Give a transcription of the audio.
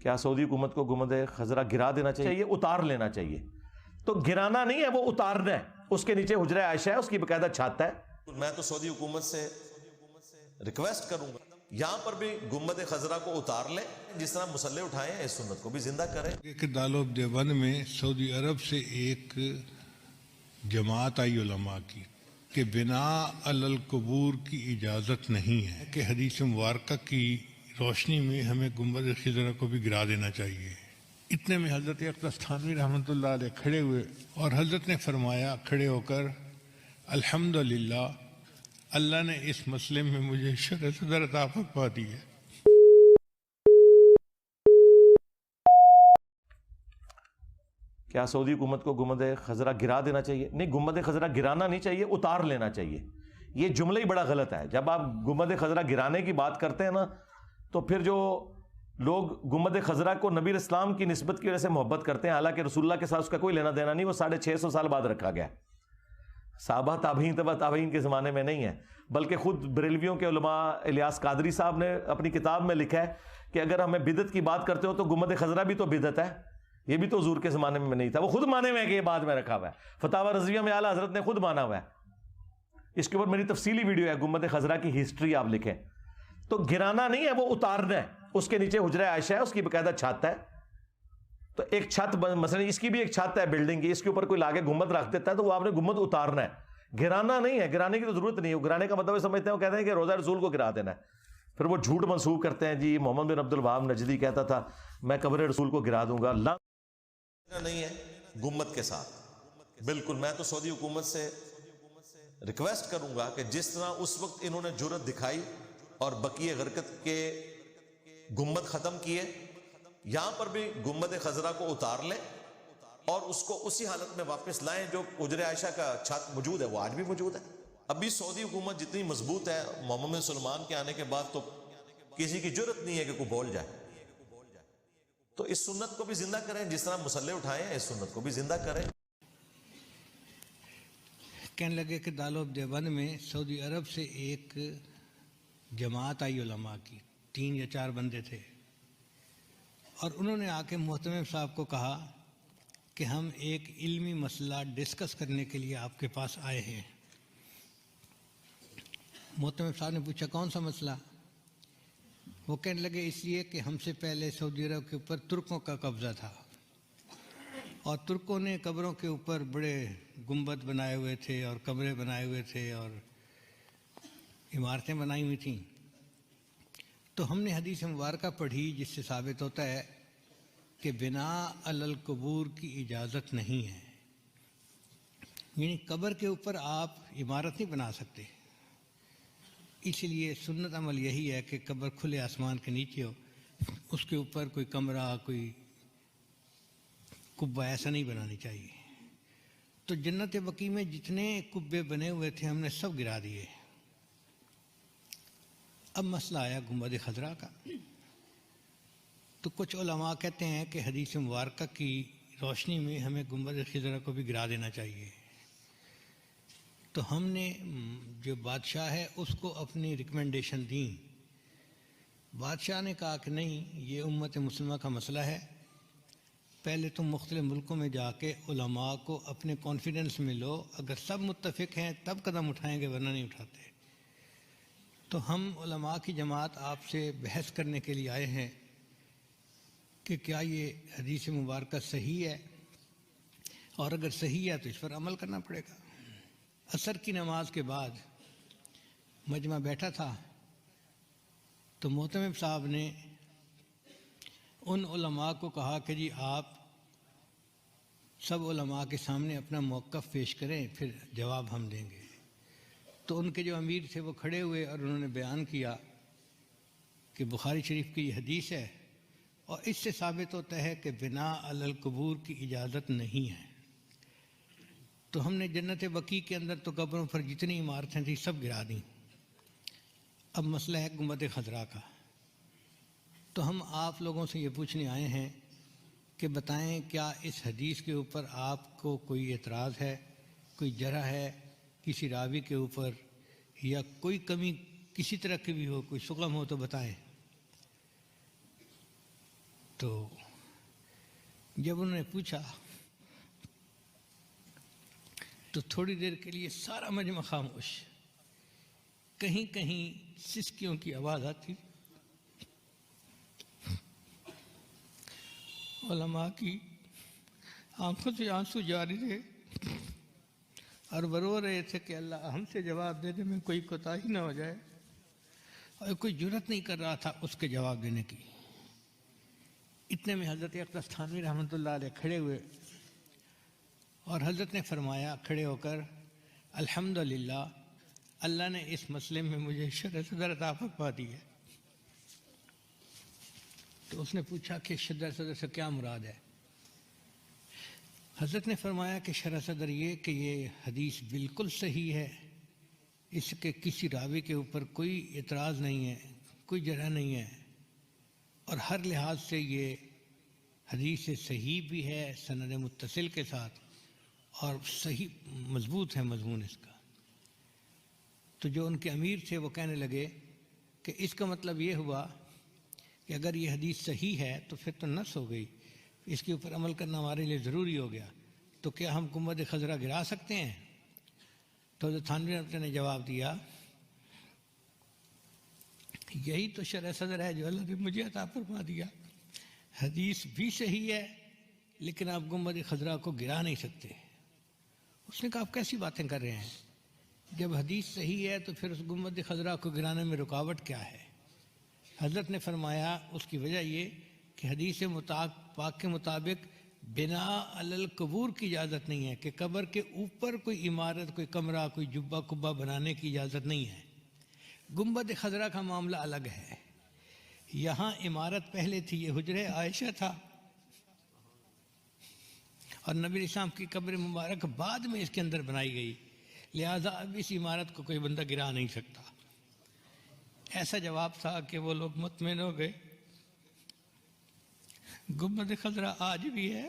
क्या सऊदी हुकूमत को गुंबद खजरा गिरा देना चाहिए, उतार लेना चाहिए? तो गिराना नहीं है, वो उतारना है। उसके नीचे हुजरा आयशा है, उसकी बकायदा छत है। मैं तो सऊदी हुकूमत से रिक्वेस्ट करूंगा यहां पर भी गुंबद खजरा को उतार लें, जिस तरह मुसल्ले उठाए हैं इस सुन्नत को भी जिंदा करें। कि दारुल देवबंद में सऊदी अरब से एक जमात आई उलमा की कि बिना अलल कबूर की इजाज़त नहीं है, कि हदीस मुबारक की रोशनी में हमें गुंबद खजरा को भी गिरा देना चाहिए। इतने में हज़रत अक़दस थानवी रहमतुल्लाह अलैह खड़े हुए और हज़रत ने फरमाया खड़े होकर, अल्हम्दुलिल्लाह, अल्लाह ने इस मसले में मुझे शर सदर अता फरमा दी है। क्या सऊदी हुकूमत को गुंबद खजरा गिरा देना चाहिए? नहीं, गुंबद खजरा गिराना नहीं चाहिए, उतार लेना चाहिए। ये जुमला ही बड़ा गलत है। जब आप गुंबद खजरा गिराने की बात करते हैं ना, तो फिर जो लोग गुंबद खजरा को नबी इस्लाम की निस्बत की वजह से मोहब्बत करते हैं, हालांकि रसूलुल्लाह के साथ उसका कोई लेना देना नहीं, वो 650 साल बाद रखा गया। साहबा ताबीन तबा ताबीन के ज़माने में नहीं है, बल्कि खुद बरेलवियों के उलमा इलियास कादरी साहब ने अपनी किताब में लिखा है कि अगर हमें बिदत की बात करते हो तो गुंबद खजरा भी तो बिदत है, ये भी तो हुजूर के ज़माने में नहीं था। वो खुद माने हुए हैं कि ये बाद में रखा हुआ है। फतावा रज़विया में आला हज़रत ने खुद माना हुआ है। इसके ऊपर मेरी तफसीली वीडियो है, गुंबद खजरा की हिस्ट्री आप लिखें। तो गिराना नहीं है, वो उतारना है। उसके नीचे हुजरा आयशा है, उसकी बकायदा छत है। तो एक छत, मसलन इसकी भी एक छत है बिल्डिंग की, इसके ऊपर कोई लाके गुंबद रख देता है तो वो आपने गुंबद उतारना है, गिराना नहीं है। गिराने की तो जरूरत नहीं है। गिराने का मतलब समझते हैं, वो कहते हैं कि रोजा रसूल को गिरा देना है। फिर वो झूठ मंसूब करते हैं, जी मोहम्मद बिन अब्दुल वहाब नजदी कहता था मैं कब्र रसूल को गिरा दूंगा। नहीं है गुम्मत के साथ। बिल्कुल, मैं तो सऊदी हुकूमत से रिक्वेस्ट करूंगा कि जिस तरह उस वक्त इन्होंने जुर्रत दिखाई और बकिए गरकत के गुम्मत खत्म किए, यहां पर भी गुम्बद खजरा को उतार लें और उसको उसी हालत में वापस लाएं जो हुजरे आयशा का छत मौजूद है, वो आज भी मौजूद है। अभी सऊदी हुकूमत जितनी मजबूत है, मोहम्मद बिन सलमान के आने के बाद तो किसी की जरूरत नहीं है कि कोई बोल जाए। तो इस सुन्नत को भी जिंदा करें, जिस तरह मुसल्ले उठाए हैं इस सुन्नत को भी जिंदा करें। कहने लगे कि दारुल देवबंद में सऊदी अरब से एक जमात आई उलमा की, 3 या 4 बंदे थे, और उन्होंने आके मोहतमिम साहब को कहा कि हम एक इल्मी मसला डिस्कस करने के लिए आपके पास आए हैं। मोहतमिम साहब ने पूछा कौन सा मसला? वो कहने लगे इसलिए कि हमसे पहले सऊदी अरब के ऊपर तुर्कों का कब्ज़ा था और तुर्कों ने कब्रों के ऊपर बड़े गुंबद बनाए हुए थे और कमरे बनाए हुए थे और इमारतें बनाई हुई थीं। तो हमने हदीस मुबारका पढ़ी जिससे साबित होता है कि बिना अलल कबूर की इजाज़त नहीं है, यानी कब्र के ऊपर आप इमारत नहीं बना सकते। इसलिए सुन्नत अमल यही है कि कब्र खुले आसमान के नीचे हो, उसके ऊपर कोई कमरा, कोई कुब्बा ऐसा नहीं बनानी चाहिए। तो जन्नत बकी में जितने कुब्बे बने हुए थे हमने सब गिरा दिए। अब मसला आया गुंबद खजरा का। तो कुछ उलमा कहते हैं कि हदीस मुबारक की रोशनी में हमें गुंबद खजरा को भी गिरा देना चाहिए। तो हमने जो बादशाह है उसको अपनी रिकमेंडेशन दी। बादशाह ने कहा कि नहीं, ये उम्मत मुस्लिमा का मसला है, पहले तुम मुख्तलिफ मुल्कों में जाके उलमा को अपने कॉन्फिडेंस में लो, अगर सब मुत्तफिक हैं तब कदम उठाएंगे, वरना नहीं उठाते। तो हम उलमा की जमात आपसे बहस करने के लिए आए हैं कि क्या ये हदीस मुबारक सही है, और अगर सही है तो इस पर अमल करना पड़ेगा। असर की नमाज के बाद मजमा बैठा था तो मोहतमिम साहब ने उन उलमा को कहा कि जी आप सब उलमा के सामने अपना मौक़िफ़ पेश करें, फिर जवाब हम देंगे। तो उनके जो अमीर थे वो खड़े हुए और उन्होंने बयान किया कि बुखारी शरीफ की हदीस है और इससे साबित होता है कि बिना अलल कबूर की इजाज़त नहीं है। तो हमने जन्नत बकी के अंदर तो कब्रों पर जितनी इमारतें थी सब गिरा दी। अब मसला है गुंबद खजरा का। तो हम आप लोगों से ये पूछने आए हैं कि बताएं क्या इस हदीस के ऊपर आपको कोई एतराज़ है, कोई जरह है किसी रावी के ऊपर, या कोई कमी किसी तरह की भी हो, कोई सुगम हो तो बताएं। तो जब उन्होंने पूछा तो थोड़ी देर के लिए सारा मजमा खामोश, कहीं कहीं सिसकियों की आवाज़ आती, उलमा की आंखों से आंसू जारी थे और वो रो रहे थे कि अल्लाह हमसे जवाब देने में कोई कोताही ना हो जाए, और कोई जुर्रत नहीं कर रहा था उसके जवाब देने की। इतने में हज़रत अक़दस थानवी रहमतुल्लाह अलैह खड़े हुए और हज़रत ने फरमाया खड़े होकर, अल्हम्दुलिल्लाह, अल्लाह ने इस मसले में मुझे शरअ सदर अता फरमा दी है। तो उसने पूछा कि शरअ सदर से क्या मुराद है? हज़रत ने फरमाया कि शरअ सदर ये कि ये हदीस बिल्कुल सही है, इसके किसी रावी के ऊपर कोई एतराज़ नहीं है, कोई जरह नहीं है, और हर लिहाज से ये हदीस सही भी है सनद मुत्तसिल के साथ, और सही मजबूत है मजमून इसका। तो जो उनके अमीर थे वो कहने लगे कि इसका मतलब ये हुआ कि अगर ये हदीस सही है तो फिर तो नस हो गई, इसके ऊपर अमल करना हमारे लिए ज़रूरी हो गया, तो क्या हम गुंबद खजरा गिरा सकते हैं? तो थानवी ने जवाब दिया, यही तो शरअ सदर है जो अल्लाह ने मुझे अता फरमा दिया। हदीस भी सही है लेकिन आप गुंबद खजरा को गिरा नहीं सकते। उसने कहा आप कैसी बातें कर रहे हैं, जब हदीस सही है तो फिर उस गुंबद खजरा को गिराने में रुकावट क्या है? हज़रत ने फरमाया उसकी वजह ये कि हदीस पाक के मुताबिक बिना अलल कबूर की इजाज़त नहीं है, कि कब्र के ऊपर कोई इमारत, कोई कमरा, कोई जुब्बा कुब्बा बनाने की इजाज़त नहीं है। गुंबद खजरा का मामला अलग है। यहाँ इमारत पहले थी, ये हुजरे आयशा था, और नबी इस्लाम की कब्र मुबारक बाद में इसके अंदर बनाई गई, लिहाजा अब इस इमारत को कोई बंदा गिरा नहीं सकता। ऐसा जवाब था कि वो लोग मुतमिन हो गए। गुंबद खजरा आज भी है,